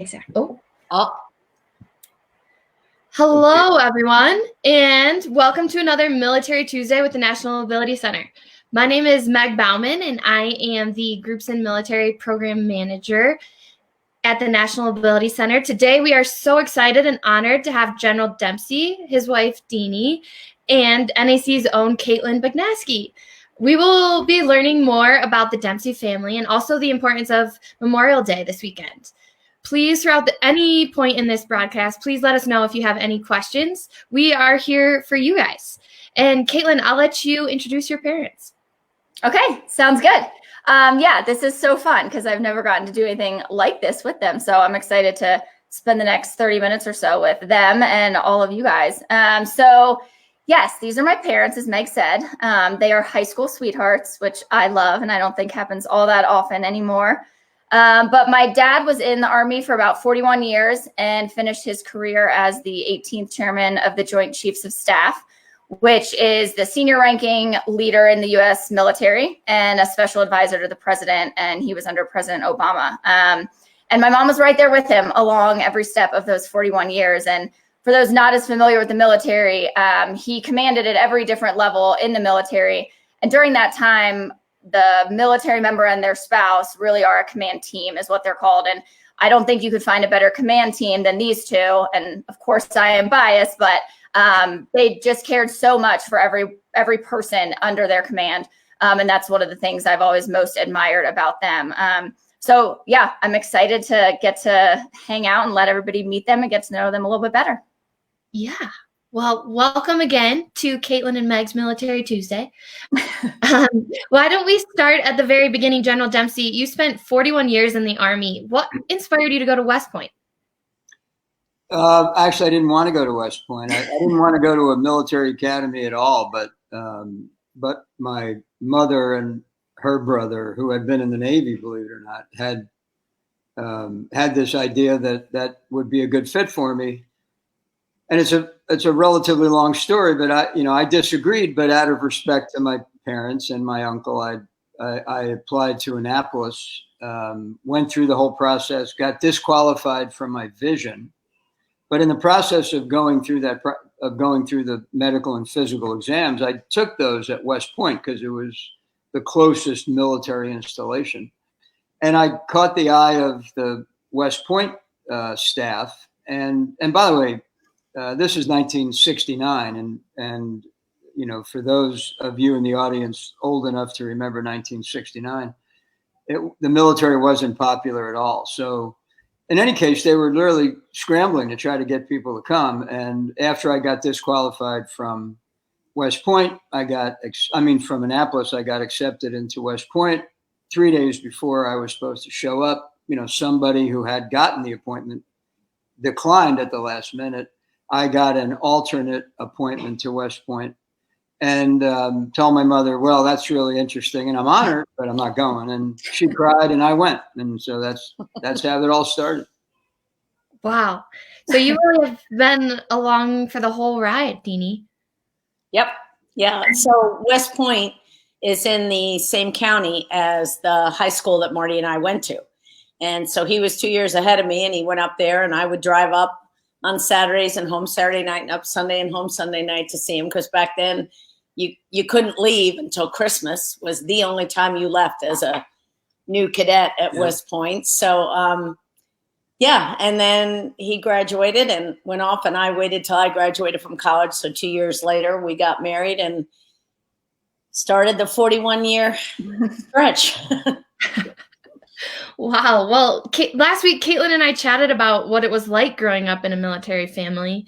Exactly. Oh. Oh. Hello, everyone, and welcome to another Military Tuesday with the National Ability Center. My name is Meg Bauman, and I am the Groups and Military Program Manager at the National Ability Center. Today, we are so excited and honored to have General Dempsey, his wife, Deanie, and NAC's own Caitlin Bagnaski. We will be learning more about the Dempsey family and also the importance of Memorial Day this weekend. Please, throughout any point in this broadcast, please let us know if you have any questions. We are here for you guys. And Caitlin, I'll let you introduce your parents. Okay, sounds good. Yeah, this is so fun because I've never gotten to do anything like this with them. So I'm excited to spend the next 30 minutes or so with them and all of you guys. So yes, these are my parents, as Meg said. They are high school sweethearts, which I love and I don't think happens all that often anymore. But my dad was in the Army for about 41 years and finished his career as the 18th chairman of the Joint Chiefs of Staff, which is the senior ranking leader in the U.S. military and a special advisor to the president. And he was under President Obama. And my mom was right there with him along every step of those 41 years. And for those not as familiar with the military, he commanded at every different level in the military. And during that time, the military member and their spouse really are a command team, is what they're called. And I don't think you could find a better command team than these two. And of course, I am biased, but they just cared so much for every person under their command. And that's one of the things I've always most admired about them. So yeah, I'm excited to get to hang out and let everybody meet them and get to know them a little bit better. Yeah. Well, welcome again to Caitlin and Meg's Military Tuesday. Why don't we start at the very beginning, General Dempsey? You spent 41 years in the Army. What inspired you to go to West Point? Actually, I didn't want to go to West Point. I didn't want to go to a military academy at all. But my mother and her brother, who had been in the Navy, believe it or not, had this idea that would be a good fit for me. And it's a relatively long story, but I disagreed. But out of respect to my parents and my uncle, I applied to Annapolis, went through the whole process, got disqualified from my vision. But in the process of going through the medical and physical exams, I took those at West Point because it was the closest military installation. And I caught the eye of the West Point staff. And by the way, this is 1969, and for those of you in the audience old enough to remember 1969, the military wasn't popular at all. So in any case, they were literally scrambling to try to get people to come. And after I got disqualified from West Point, from Annapolis, I got accepted into West Point 3 days before I was supposed to show up. Somebody who had gotten the appointment declined at the last minute. I got an alternate appointment to West Point and told my mother, well, that's really interesting. And I'm honored, but I'm not going. And she cried and I went. And so that's how it all started. Wow. So you really have been along for the whole ride, Deanie. Yep. Yeah. So West Point is in the same county as the high school that Marty and I went to. And so he was 2 years ahead of me and he went up there and I would drive up on Saturdays and home Saturday night and up Sunday and home Sunday night to see him. Because back then you couldn't leave until Christmas was the only time you left as a new cadet at West Point. So, yeah. And then he graduated and went off and I waited till I graduated from college. So 2 years later, we got married and started the 41-year stretch. Wow. Well, last week, Caitlin and I chatted about what it was like growing up in a military family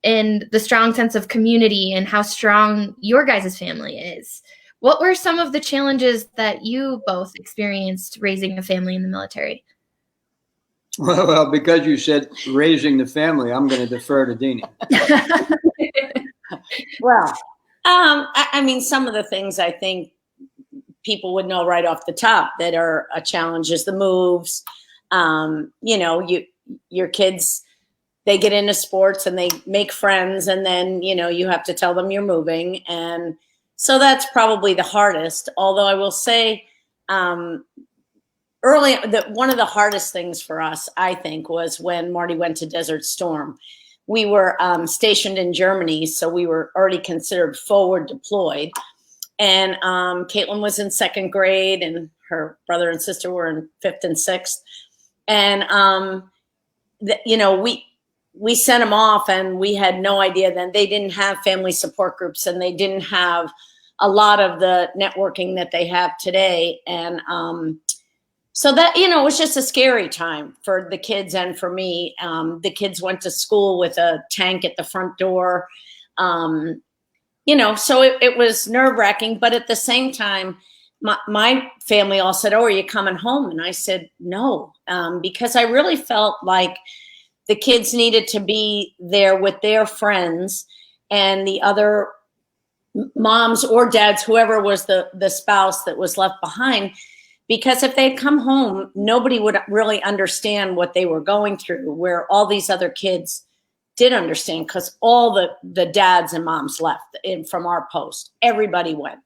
and the strong sense of community and how strong your guys' family is. What were some of the challenges that you both experienced raising a family in the military? Well, because you said raising the family, I'm going to defer to Deanie. Well, I mean, some of the things I think people would know right off the top that are a challenge is the moves. Your kids, they get into sports and they make friends and then, you have to tell them you're moving. And so that's probably the hardest. Although I will say one of the hardest things for us, I think, was when Marty went to Desert Storm. We were stationed in Germany, so we were already considered forward deployed. And Caitlin was in second grade, and her brother and sister were in fifth and sixth. And, we sent them off, and we had no idea then. They didn't have family support groups, and they didn't have a lot of the networking that they have today. And so that, it was just a scary time for the kids and for me. The kids went to school with a tank at the front door. So it was nerve-wracking. But at the same time, my family all said, "Oh, are you coming home?" And I said, "No," because I really felt like the kids needed to be there with their friends and the other moms or dads, whoever was the spouse that was left behind. Because if they'd come home, nobody would really understand what they were going through, where all these other kids did understand, because all the dads and moms left from our post. Everybody went.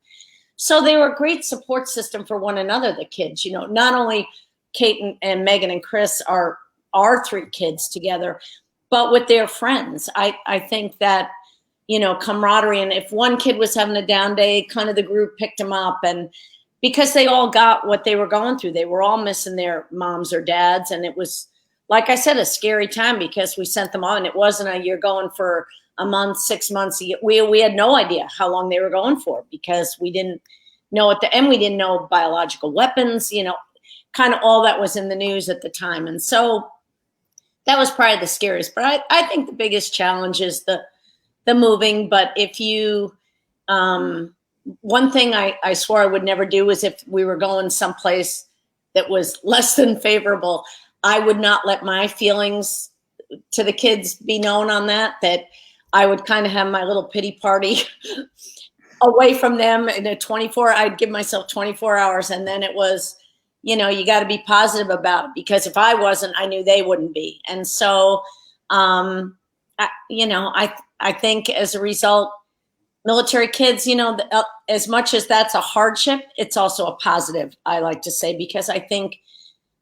So they were a great support system for one another, the kids. Not only Kate and Megan and Chris are our three kids together, but with their friends. I think that, camaraderie, and if one kid was having a down day, kind of the group picked them up, and because they all got what they were going through. They were all missing their moms or dads, and it was, like I said, a scary time because we sent them on. It wasn't you're going for a month, 6 months. We had no idea how long they were going for, because we didn't know at the end. We didn't know biological weapons, kind of all that was in the news at the time. And so that was probably the scariest. But I think the biggest challenge is the moving. But if you, one thing I swore I would never do is if we were going someplace that was less than favorable, I would not let my feelings to the kids be known on that I would kind of have my little pity party away from them in I'd give myself 24 hours. And then it was, you got to be positive about it, because if I wasn't, I knew they wouldn't be. And so, I think as a result, military kids, as much as that's a hardship, it's also a positive, I like to say, because I think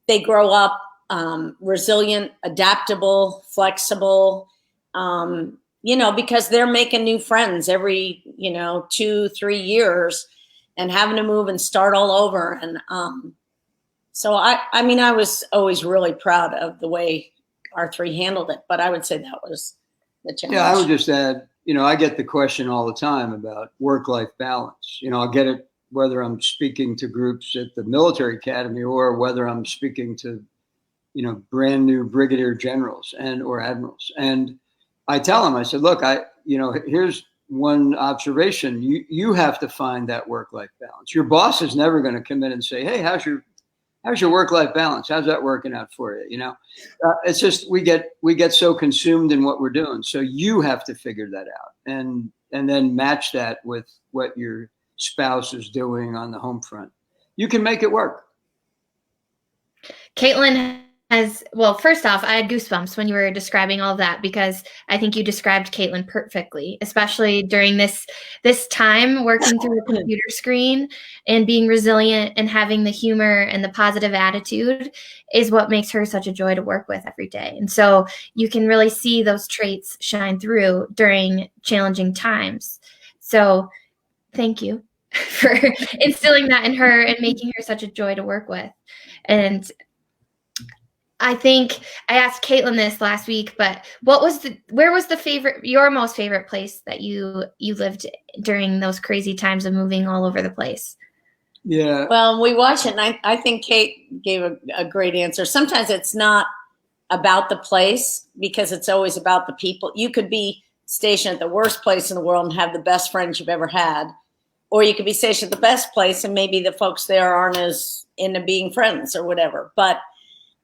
they grow up resilient, adaptable, flexible, because they're making new friends every, 2-3 years and having to move and start all over. And so I was always really proud of the way our three handled it, but I would say that was the challenge. Yeah, I would just add, I get the question all the time about work-life balance. I'll get it whether I'm speaking to groups at the military academy or whether I'm speaking to, brand new brigadier generals or admirals. And I tell them, I said, look, here's one observation. You have to find that work-life balance. Your boss is never going to come in and say, "Hey, how's your work-life balance? How's that working out for you?" It's just, we get so consumed in what we're doing. So you have to figure that out and then match that with what your spouse is doing on the home front. You can make it work. Caitlin first off, I had goosebumps when you were describing all of that, because I think you described Caitlin perfectly, especially during this time working through a computer screen and being resilient and having the humor and the positive attitude is what makes her such a joy to work with every day. And so you can really see those traits shine through during challenging times. So thank you for instilling that in her and making her such a joy to work with. And I think I asked Caitlin this last week, but where was your most favorite place that you lived during those crazy times of moving all over the place? Yeah. Well, we watched it, and I think Kate gave a great answer. Sometimes it's not about the place, because it's always about the people. You could be stationed at the worst place in the world and have the best friends you've ever had, or you could be stationed at the best place and maybe the folks there aren't as into being friends or whatever. But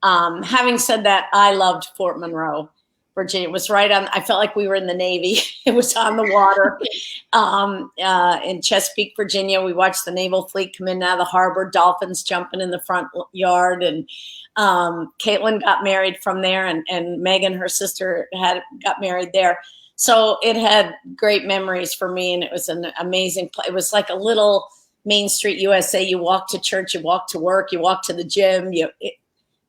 having said that, I loved Fort Monroe, Virginia. It was right on. I felt like we were in the Navy. It was on the water in Chesapeake, Virginia. We watched the naval fleet come in out of the harbor, dolphins jumping in the front yard, and Caitlin got married from there, and Megan, her sister, got married there. So it had great memories for me, and it was an amazing place. It was like a little Main Street, USA. You walk to church, you walk to work, you walk to the gym.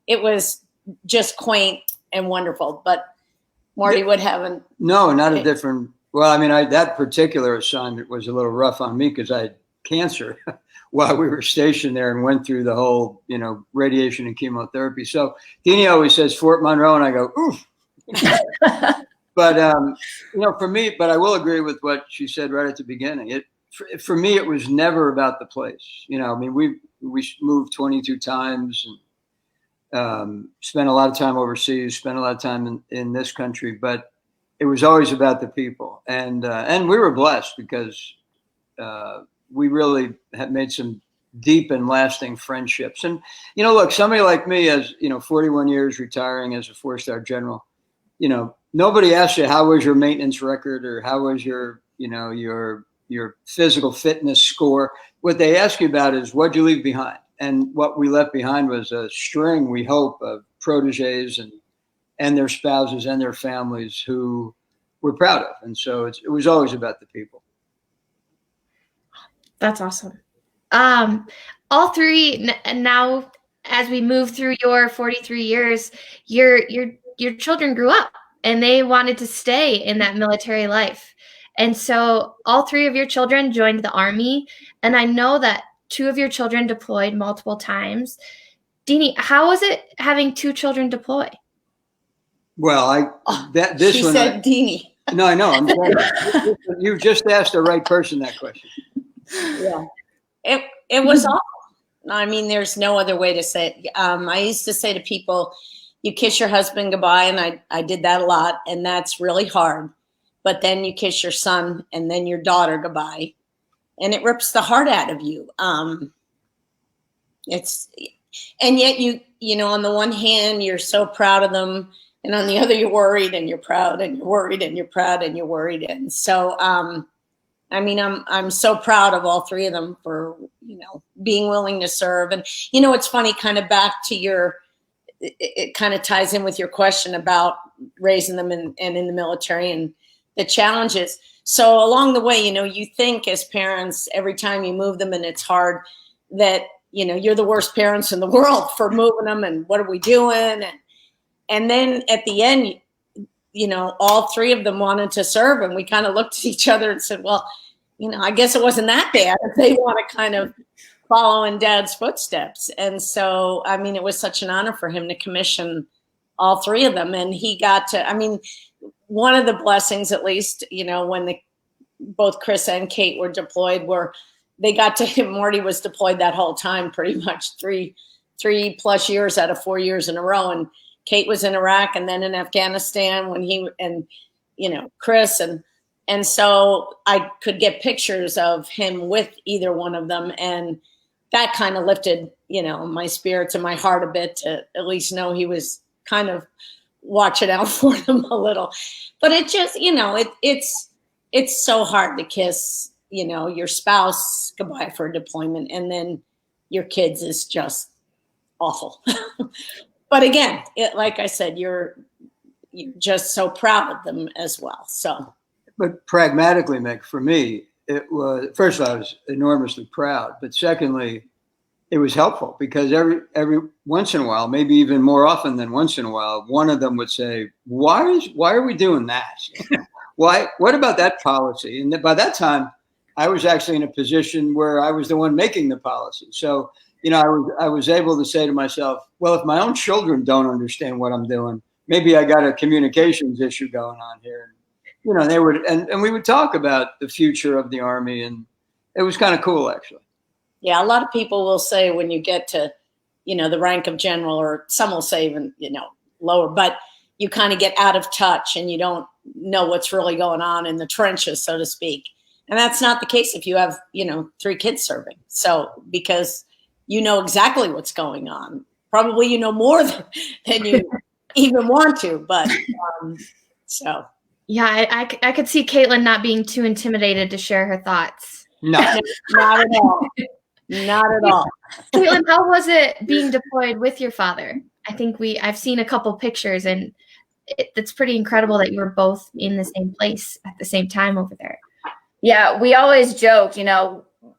It was just quaint and wonderful. But Marty would have an not a different. Well, I mean, that particular assignment was a little rough on me because I had cancer while we were stationed there and went through the whole, radiation and chemotherapy. So Deanie always says Fort Monroe, and I go, oof. But, for me, but I will agree with what she said right at the beginning. For me, it was never about the place. We moved 22 times and spent a lot of time overseas, spent a lot of time in this country, but it was always about the people. And we were blessed because we really have made some deep and lasting friendships. And, look, somebody like me, as 41 years retiring as a 4-star general, nobody asks you, how was your maintenance record or how was your physical fitness score? What they ask you about is what'd you leave behind? And what we left behind was a string, we hope, of proteges and their spouses and their families who we're proud of. And so it was always about the people. That's awesome. All three now, as we move through your 43 years, your children grew up and they wanted to stay in that military life. And so all three of your children joined the Army. And I know that 2 of your children deployed multiple times. Deanie, how was it having 2 children deploy? Well, she said Deanie. No, I know. You just asked the right person that question. Yeah, it was awful. I mean, there's no other way to say it. I used to say to people, you kiss your husband goodbye, and I did that a lot, and that's really hard. But then you kiss your son and then your daughter goodbye, and it rips the heart out of you. And yet you on the one hand, you're so proud of them, and on the other, you're worried and you're proud and you're worried and you're proud and you're worried. And so, I'm so proud of all 3 of them for, being willing to serve. And, it's funny, kind of back to it kind of ties in with your question about raising them and in the military and the challenges. So along the way, you think as parents, every time you move them and it's hard, that, you're the worst parents in the world for moving them and what are we doing? And then at the end, all 3 of them wanted to serve, and we kind of looked at each other and said, well, I guess it wasn't that bad if they want to kind of follow in Dad's footsteps. And so, it was such an honor for him to commission all 3 of them. And he got to, one of the blessings, at least, when both Chris and Kate were deployed, they got to, Marty was deployed that whole time, pretty much 3+ years out of 4 years in a row. And Kate was in Iraq and then in Afghanistan when Chris and so I could get pictures of him with either one of them. And that kind of lifted, my spirits and my heart a bit to at least know he was kind of watching out for them a little. But it just, it's so hard to kiss, your spouse goodbye for a deployment, and then your kids is just awful. But again, like I said, you're just so proud of them as well. So, but pragmatically, Mick, for me, it was, first of all, I was enormously proud, but secondly, it was helpful because every once in a while, maybe even more often than once in a while, one of them would say, why are we doing that? What about that policy? And by that time, I was actually in a position where I was the one making the policy. So, I was able to say to myself, well, if my own children don't understand what I'm doing, maybe I got a communications issue going on here. They would, and we would talk about the future of the Army, and it was kind of cool, actually. Yeah, a lot of people will say when you get to, the rank of general, or some will say even, lower, but you kind of get out of touch and you don't know what's really going on in the trenches, so to speak. And that's not the case if you have, 3 kids serving. So, because you know exactly what's going on. Probably more than you even want to, but so. Yeah, I could see Caitlin not being too intimidated to share her thoughts. No, not at all. Not at all. Caitlin, how was it being deployed with your father? I think I've seen a couple pictures, and it's pretty incredible that you were both in the same place at the same time over there. Yeah, we always joked,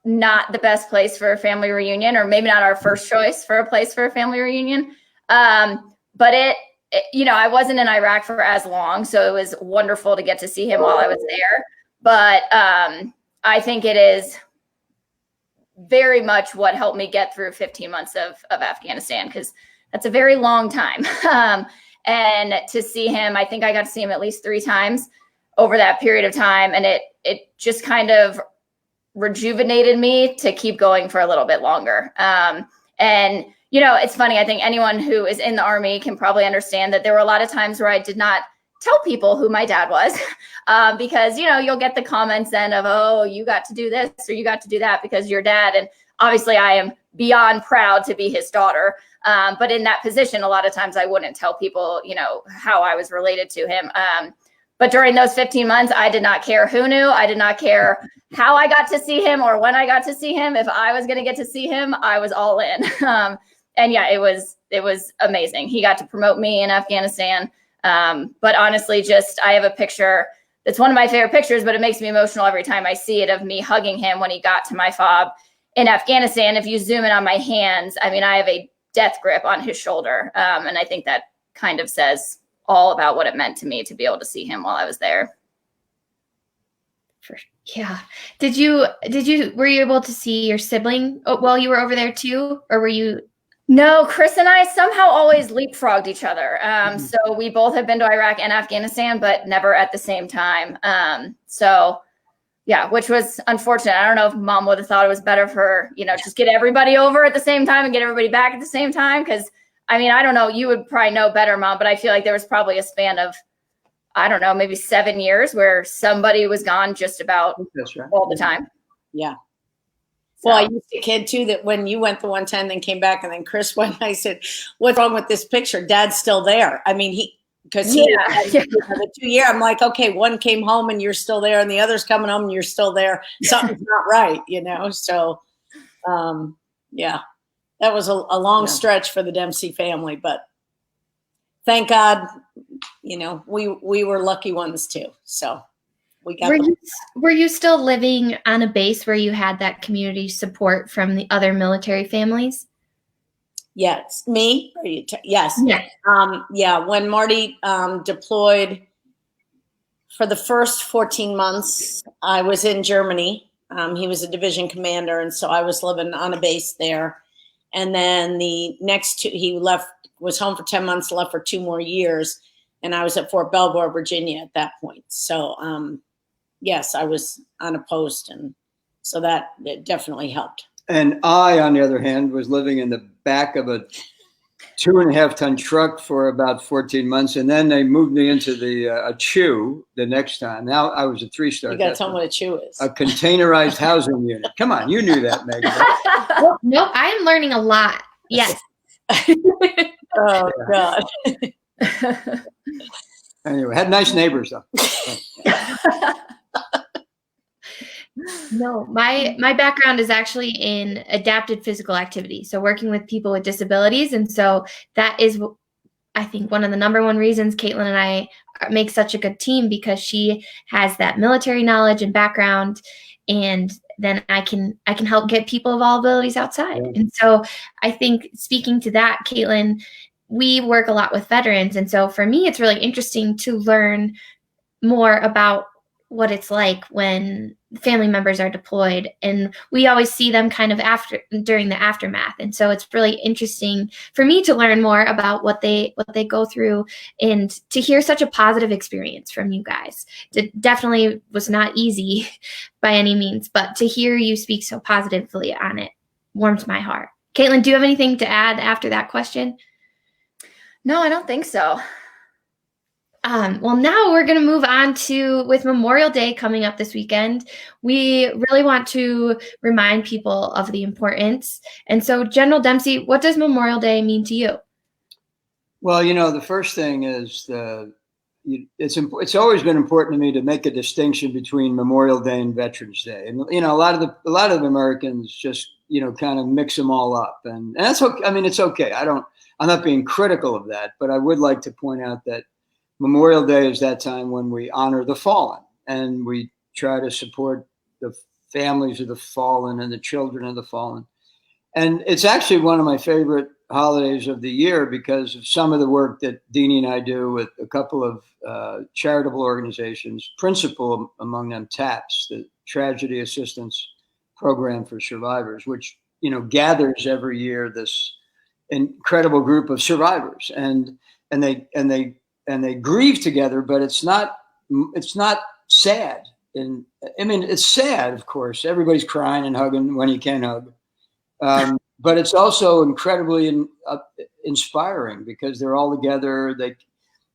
not the best place for a family reunion, or maybe not our first choice for a place for a family reunion. But I wasn't in Iraq for as long, so it was wonderful to get to see him while I was there. But I think it is very much what helped me get through 15 months of Afghanistan, because that's a very long time. And to see him, I think I got to see him at least 3 times over that period of time. And it just kind of rejuvenated me to keep going for a little bit longer. And, it's funny. I think anyone who is in the Army can probably understand that there were a lot of times where I did not tell people who my dad was, because, you'll get the comments then of, oh, you got to do this or you got to do that because you're dad. And obviously I am beyond proud to be his daughter. But in that position, a lot of times I wouldn't tell people, how I was related to him. But during those 15 months, I did not care who knew. I did not care how I got to see him or when I got to see him. If I was going to get to see him, I was all in. And yeah, it was amazing. He got to promote me in Afghanistan. But honestly, I have a picture that's one of my favorite pictures, but it makes me emotional every time I see it, of me hugging him when he got to my fob in Afghanistan. If you zoom in on my hands, I have a death grip on his shoulder. And I think that kind of says all about what it meant to me to be able to see him while I was there. Yeah. Were you able to see your sibling while you were over there too? Or were you? No, Chris and I somehow always leapfrogged each other. So we both have been to Iraq and Afghanistan, but never at the same time. So yeah, which was unfortunate. I don't know if Mom would have thought it was better for, just get everybody over at the same time and get everybody back at the same time. Because I don't know, you would probably know better, Mom, but I feel like there was probably a span of, I don't know, maybe 7 years where somebody was gone just about all the time. Yeah. Well, I used to kid too that when you went the one time, then came back, and then Chris went, I said, "What's wrong with this picture? Dad's still there." The 2 year, I'm like, okay, one came home and you're still there, and the other's coming home and you're still there. Something's not right, So, yeah, that was a long stretch for the Dempsey family, but thank God, we were lucky ones too. So. Were you still living on a base where you had that community support from the other military families? Yes. Me? Yes. Yes. When Marty deployed for the first 14 months, I was in Germany. He was a division commander, and so I was living on a base there. And then the next 2, he was home for 10 months, left for 2 more years, and I was at Fort Belvoir, Virginia at that point. So, yes, I was on a post, and so it definitely helped. And I, on the other hand, was living in the back of a 2.5-ton truck for about 14 months, and then they moved me into a CHU the next time. Now I was a 3-star. You got to tell them what a CHU is. A containerized housing unit. Come on, you knew that, Megan. Nope, I am learning a lot. Yes. Oh God. Anyway, had nice neighbors though. No, my background is actually in adapted physical activity. So working with people with disabilities. And so that is, I think, one of the number one reasons Caitlin and I make such a good team, because she has that military knowledge and background. And then I can help get people of all abilities outside. Yeah. And so I think, speaking to that, Caitlin, we work a lot with veterans. And so for me, it's really interesting to learn more about what it's like when family members are deployed, and we always see them kind of during the aftermath. And so it's really interesting for me to learn more about what they go through, and to hear such a positive experience from you guys. It definitely was not easy by any means, but to hear you speak so positively on it warms my heart. Caitlin, do you have anything to add after that question? No, I don't think so. Well, now we're going to move on with Memorial Day coming up this weekend. We really want to remind people of the importance. And so, General Dempsey, what does Memorial Day mean to you? Well, the first thing is it's always been important to me to make a distinction between Memorial Day and Veterans Day. And, a lot of Americans just, kind of mix them all up, and that's okay. I mean, it's okay. I'm not being critical of that, but I would like to point out that Memorial Day is that time when we honor the fallen, and we try to support the families of the fallen and the children of the fallen. And it's actually one of my favorite holidays of the year because of some of the work that Deanie and I do with a couple of charitable organizations, principal among them TAPS, the Tragedy Assistance Program for Survivors, which, gathers every year this incredible group of survivors, and they grieve together, but it's not sad. And I mean, it's sad, of course. Everybody's crying and hugging when you can hug. But it's also incredibly inspiring because they're all together.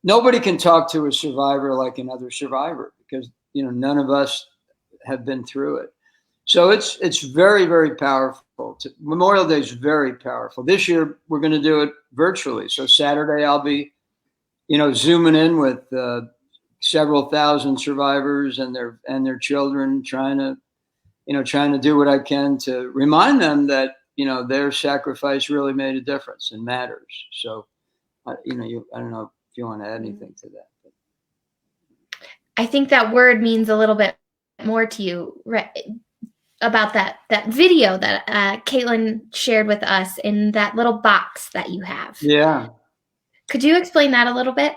Nobody can talk to a survivor like another survivor because, none of us have been through it. So it's very, very powerful. Memorial Day is very powerful. This year, we're going to do it virtually. So Saturday, I'll be, zooming in with several thousand survivors and their children, trying to do what I can to remind them that, their sacrifice really made a difference and matters. So, I don't know if you want to add anything to that. But. I think that word means a little bit more to you, right? About that video that Caitlin shared with us in that little box that you have. Yeah. Could you explain that a little bit?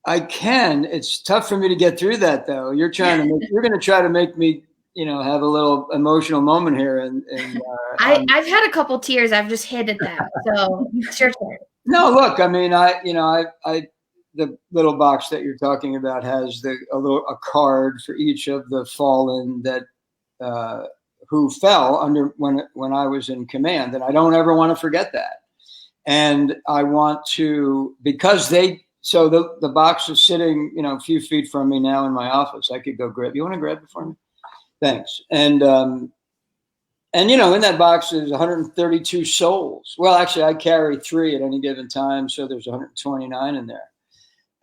I can. It's tough for me to get through that, though. You're going to try to make me, have a little emotional moment here. And I've had a couple tears. I've just hid that. So it's your turn. No, look, I mean, the little box that you're talking about has a card for each of the fallen that, who fell under when I was in command. And I don't ever want to forget that. And I want to, because so the box is sitting, a few feet from me now in my office. I could go grab. You want to grab it for me? Thanks. And in that box there's 132 souls. Well, actually, I carry 3 at any given time, so there's 129 in there.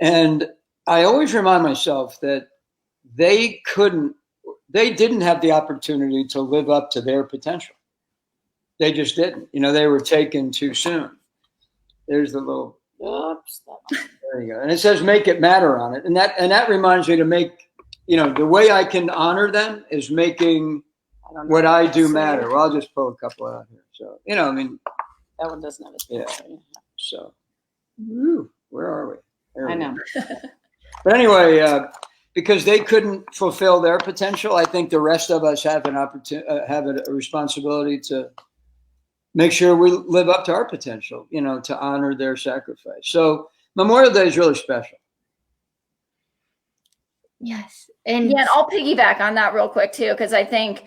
And I always remind myself that they didn't have the opportunity to live up to their potential. They just didn't. They were taken too soon. There's the little. Oops. There you go. And it says "Make it matter" on it, and that reminds me to make. The way I can honor them is making what I do matter. Well, I'll just pull a couple out here. So, I mean. That one doesn't have a picture. Yeah. So, where are we? There I know. But anyway, because they couldn't fulfill their potential, I think the rest of us have have a responsibility to make sure we live up to our potential, to honor their sacrifice. So Memorial Day is really special. Yes. And I'll piggyback on that real quick too, because I think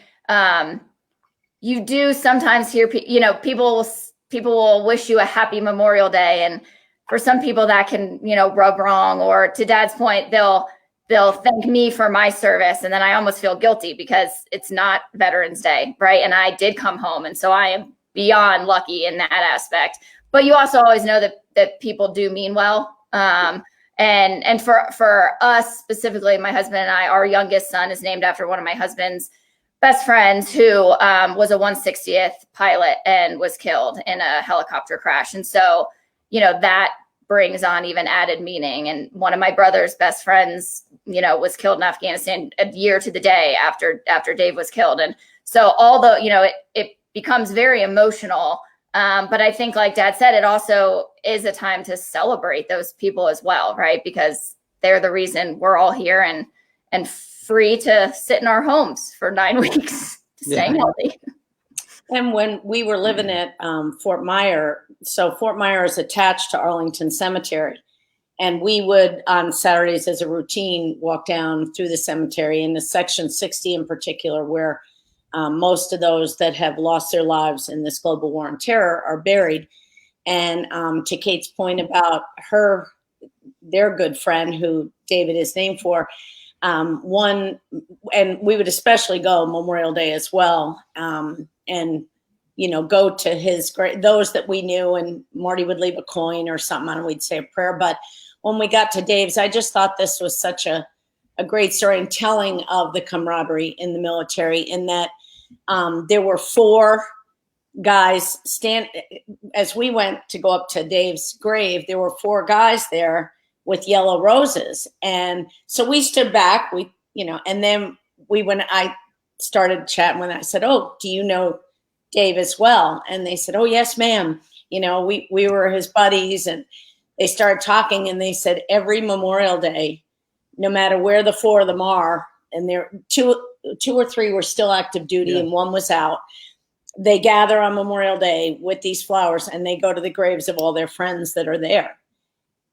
you do sometimes hear, people will wish you a happy Memorial Day, and for some people that can, rub wrong. Or to Dad's point, they'll thank me for my service, and then I almost feel guilty because it's not Veterans Day, right? And I did come home, and so I am beyond lucky in that aspect. But you also always know that people do mean well. And for us specifically, my husband and I, our youngest son is named after one of my husband's best friends who was a 160th pilot and was killed in a helicopter crash. And so, that brings on even added meaning. And one of my brother's best friends, was killed in Afghanistan a year to the day after Dave was killed. And so although, it becomes very emotional. But I think, like Dad said, it also is a time to celebrate those people as well, right? Because they're the reason we're all here and free to sit in our homes for 9 weeks, staying healthy. And when we were living at Fort Myer, so Fort Myer is attached to Arlington Cemetery. And we would, on Saturdays as a routine, walk down through the cemetery in the section 60 in particular, where most of those that have lost their lives in this global war on terror are buried. And to Kate's point about their good friend, who David is named for, and we would especially go Memorial Day as well, and go to his those that we knew, and Marty would leave a coin or something, and we'd say a prayer. But when we got to Dave's, I just thought this was such a great story and telling of the camaraderie in the military, in that there were 4 guys as we went to go up to Dave's grave, there were 4 guys there with yellow roses. And so we stood back, and then I started chatting with them. I said, "Oh, do you know Dave as well?" And they said, "Oh, yes, ma'am. We were his buddies." And they started talking, and they said every Memorial Day, no matter where the four of them are, and there two or three were still active duty, and one was out. They gather on Memorial Day with these flowers, and they go to the graves of all their friends that are there.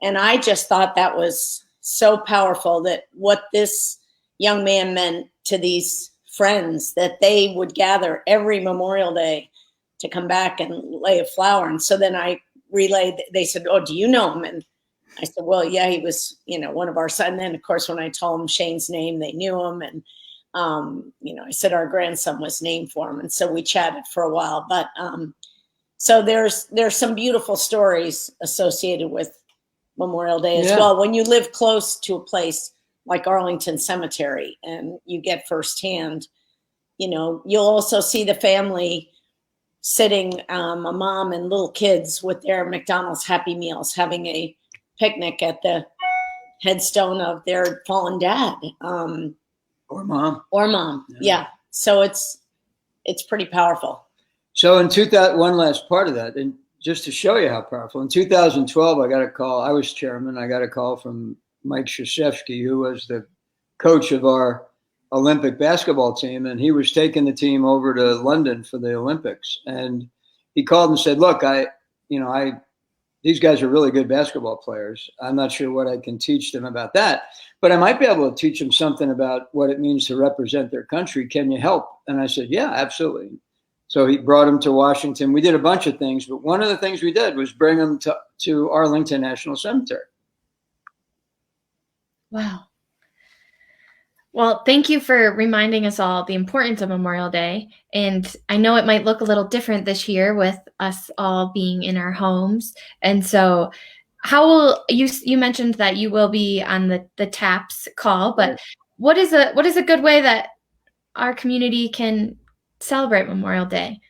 And I just thought that was so powerful, that what this young man meant to these friends, that they would gather every Memorial Day to come back and lay a flower. And so then I relayed, they said, "Oh, do you know him?" And I said, "Well, yeah, he was, one of our sons." And then, of course, when I told them Shane's name, they knew him. And, I said our grandson was named for him. And so we chatted for a while. But so there's some beautiful stories associated with Memorial Day as well. When you live close to a place like Arlington Cemetery and you get firsthand, you'll also see the family sitting, a mom and little kids with their McDonald's Happy Meals, having a picnic at the headstone of their fallen dad. Or mom. Yeah. So it's pretty powerful. So in 2000, one last part of that, and just to show you how powerful, in 2012, I got a call. I was chairman. I got a call from Mike Krzyzewski, who was the coach of our Olympic basketball team, and he was taking the team over to London for the Olympics. And he called and said, "Look, these guys are really good basketball players. I'm not sure what I can teach them about that, but I might be able to teach them something about what it means to represent their country. Can you help?" And I said, "Yeah, absolutely." So he brought them to Washington. We did a bunch of things, but one of the things we did was bring them to Arlington National Cemetery. Wow. Well, thank you for reminding us all the importance of Memorial Day. And I know it might look a little different this year with us all being in our homes. And so how will you mentioned that you will be on the TAPS call, but what is a good way that our community can celebrate Memorial Day?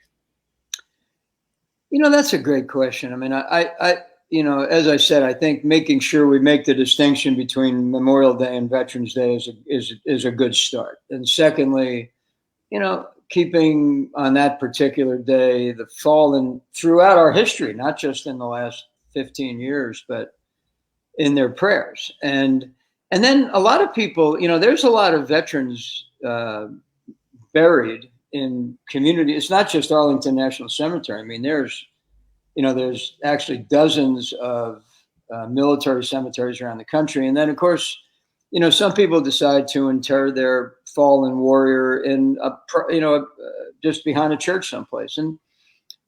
That's a great question. I mean, I as I said, I think making sure we make the distinction between Memorial Day and Veterans Day is a good start. And secondly, keeping on that particular day the fallen throughout our history, not just in the last 15 years, but in their prayers. And then a lot of people, there's a lot of veterans buried in community. It's not just Arlington National Cemetery. I mean, there's actually dozens of military cemeteries around the country. And then, of course, some people decide to inter their fallen warrior in just behind a church someplace. And,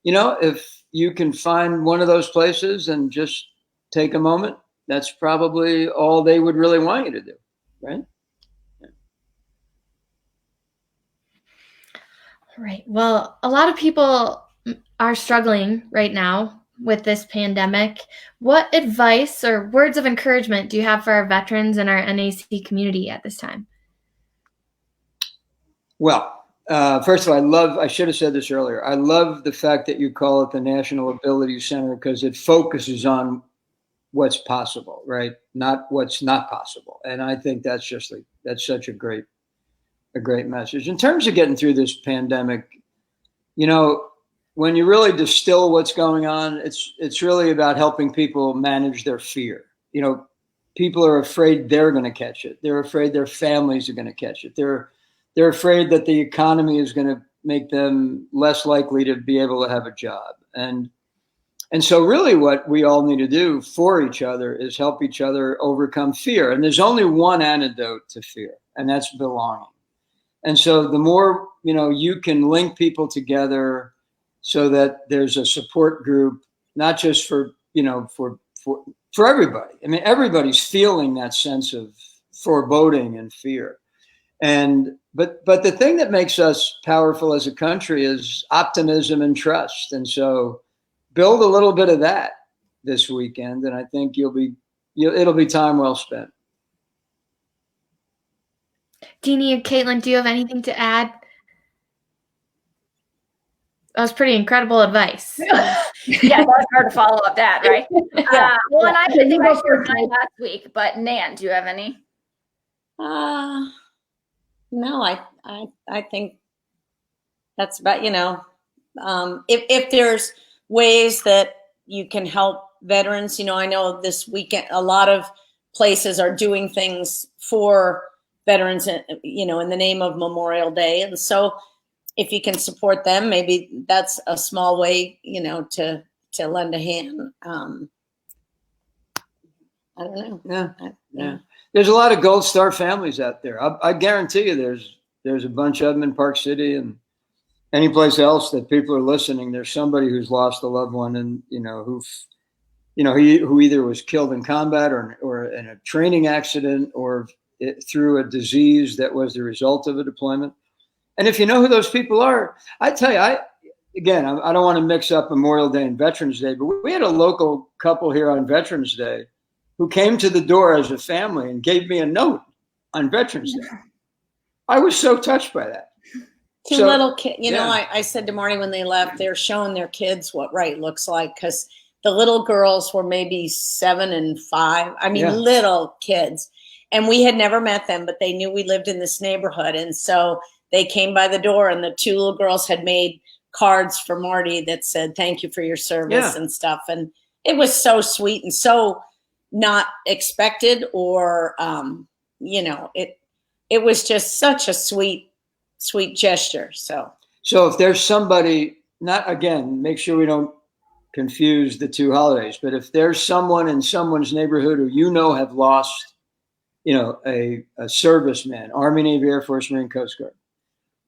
if you can find one of those places and just take a moment, that's probably all they would really want you to do, right? Right. Well, a lot of people are struggling right now with this pandemic. What advice or words of encouragement do you have for our veterans and our NAC community at this time? Well, first of all, I should have said this earlier. I love the fact that you call it the National Ability Center, because it focuses on what's possible, right? Not what's not possible. And I think that's such a great message. In terms of getting through this pandemic, when you really distill what's going on, it's really about helping people manage their fear. People are afraid they're going to catch it. They're afraid their families are going to catch it. They're afraid that the economy is going to make them less likely to be able to have a job. And so really what we all need to do for each other is help each other overcome fear. And there's only one antidote to fear, and that's belonging. And so the more, you can link people together so that there's a support group, not just for everybody. I mean, everybody's feeling that sense of foreboding and fear. But the thing that makes us powerful as a country is optimism and trust. And so build a little bit of that this weekend, and I think it'll be time well spent. Deanie and Caitlin, do you have anything to add? That was pretty incredible advice. Yeah, that was hard to follow up that, right? Well, and I think I shared mine last week, but Nan, do you have any? No, I think that's about, if there's ways that you can help veterans, I know this weekend, a lot of places are doing things for veterans, in the name of Memorial Day. And so if you can support them, maybe that's a small way, to lend a hand. I don't know. Yeah. There's a lot of Gold Star families out there. I guarantee you there's a bunch of them in Park City and any place else that people are listening. There's somebody who's lost a loved one and, who either was killed in combat or in a training accident or through a disease that was the result of a deployment. And if you know who those people are, I tell you, I don't want to mix up Memorial Day and Veterans Day, but we had a local couple here on Veterans Day who came to the door as a family and gave me a note on Veterans Day. I was so touched by that. Two little kids, I said to Marty when they left, they're showing their kids what right looks like, because the little girls were maybe 7 and 5. I mean, little kids. And we had never met them, but they knew we lived in this neighborhood. And so they came by the door, and the 2 little girls had made cards for Marty that said, "Thank you for your service," and stuff. And it was so sweet and so not expected, or, it was just such a sweet gesture. So if there's somebody, make sure we don't confuse the 2 holidays, but if there's someone in someone's neighborhood who have lost, a serviceman, Army, Navy, Air Force, Marine, Coast Guard,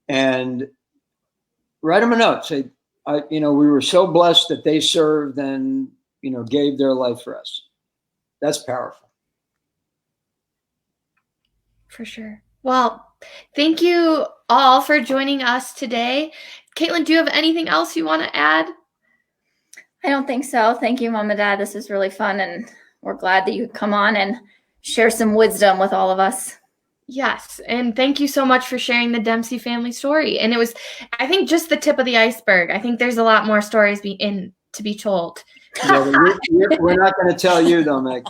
and write them a note, say, we were so blessed that they served and, gave their life for us. That's powerful. For sure. Well, thank you all for joining us today. Caitlin, do you have anything else you want to add? I don't think so. Thank you, Mom and Dad. This is really fun, and we're glad that you could come on and share some wisdom with all of us. Yes, and thank you so much for sharing the Dempsey family story. And it was, I think, just the tip of the iceberg. I think there's a lot more stories to be told. Yeah, we're not going to tell you, though, Meg.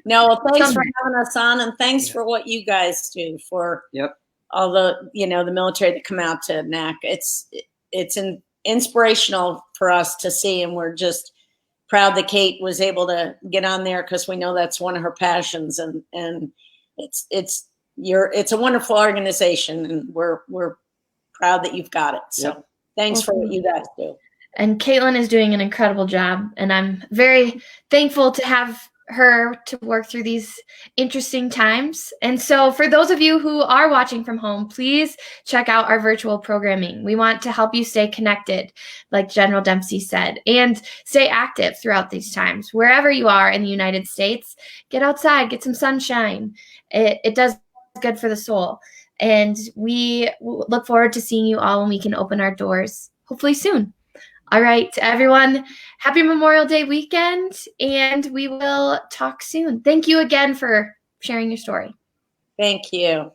No, thanks for having us on, and thanks for what you guys do for all the the military that come out to Nacd. It's inspirational for us to see, and we're just proud that Kate was able to get on there, because we know that's one of her passions, and it's a wonderful organization, and we're proud that you've got it. So thanks for what you guys do. And Caitlin is doing an incredible job, and I'm very thankful to have her to work through these interesting times. And so for those of you who are watching from home, please check out our virtual programming. We want to help you stay connected, like General Dempsey said, and stay active throughout these times. Wherever you are in the United States, get outside, get some sunshine. It does good for the soul. And we look forward to seeing you all when we can open our doors, hopefully soon. All right, everyone, happy Memorial Day weekend, and we will talk soon. Thank you again for sharing your story. Thank you.